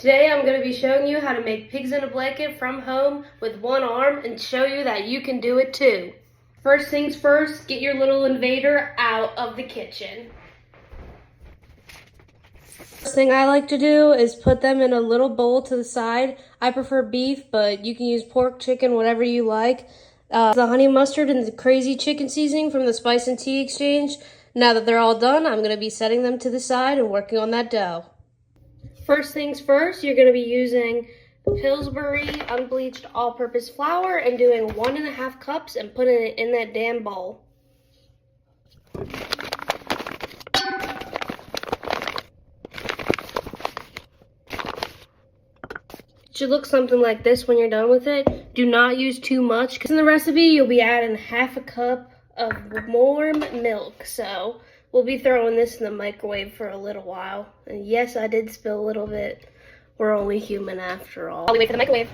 Today I'm going to be showing you how to make pigs in a blanket from home with one arm and show you that you can do it too. First things first, get your little invader out of the kitchen. First thing I like to do is put them in a little bowl to the side. I prefer beef, but you can use pork, chicken, whatever you like. The honey mustard and the crazy chicken seasoning from the Spice and Tea Exchange. Now that they're all done, I'm going to be setting them to the side and working on that dough. First things first, you're going to be using Pillsbury unbleached all-purpose flour and doing 1.5 cups and putting it in that damn bowl. It should look something like this when you're done with it. Do not use too much, because in the recipe you'll be adding 1/2 cup of warm milk. So we'll be throwing this in the microwave for a little while. And yes, I did spill a little bit. We're only human after all. While we wait for the microwave.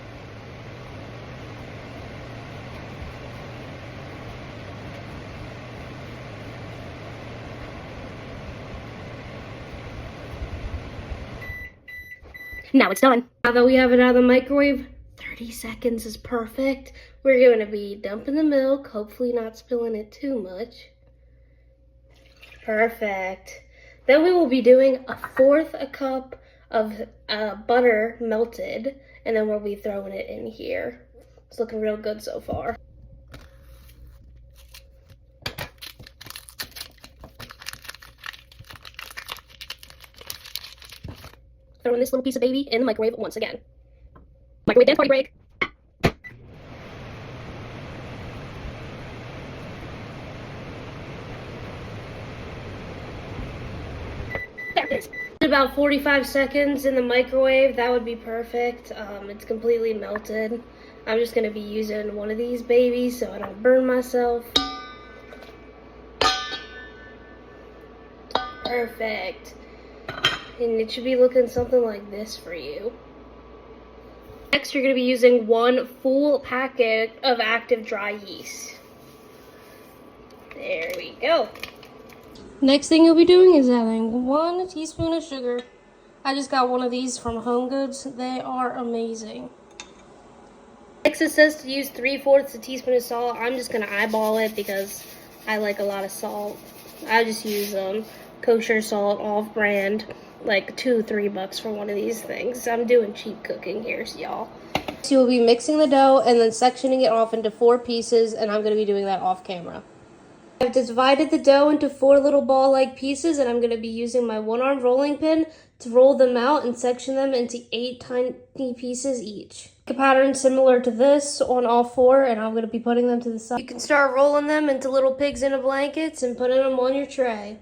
Now it's done. Now that we have it out of the microwave, 30 seconds is perfect. We're going to be dumping the milk, hopefully not spilling it too much. Perfect. Then we will be doing 1/4 cup of butter melted, and then we'll be throwing it in here. It's looking real good so far. Throwing this little piece of baby in the microwave once again. Microwave dance party break. There it is. About 45 seconds in the microwave, that would be perfect. It's completely melted. I'm just gonna be using one of these babies so I don't burn myself. Perfect. And it should be looking something like this for you. Next, you're going to be using 1 full packet of active dry yeast. There we go. Next thing you'll be doing is adding 1 teaspoon of sugar. I just got one of these from Home Goods. They are amazing. Next, it says to use 3/4 a teaspoon of salt. I'm just going to eyeball it because I like a lot of salt. I just use kosher salt, off-brand. Like $2-3 for one of these things. I'm doing cheap cooking here, y'all. So you'll be mixing the dough and then sectioning it off into 4 pieces, and I'm going to be doing that off camera. I've divided the dough into 4 little ball-like pieces, and I'm going to be using my 1-arm rolling pin to roll them out and section them into 8 tiny pieces each. A pattern similar to this on all 4, and I'm going to be putting them to the side. You can start rolling them into little pigs in a blankets and putting them on your tray.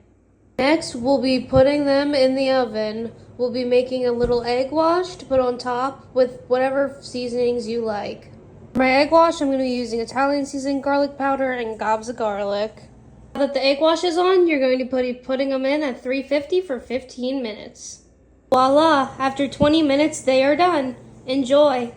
Next, we'll be putting them in the oven. We'll be making a little egg wash to put on top with whatever seasonings you like. For my egg wash, I'm going to be using Italian seasoned garlic powder and gobs of garlic. Now that the egg wash is on, you're going to be putting them in at 350 for 15 minutes. Voila! After 20 minutes, they are done. Enjoy!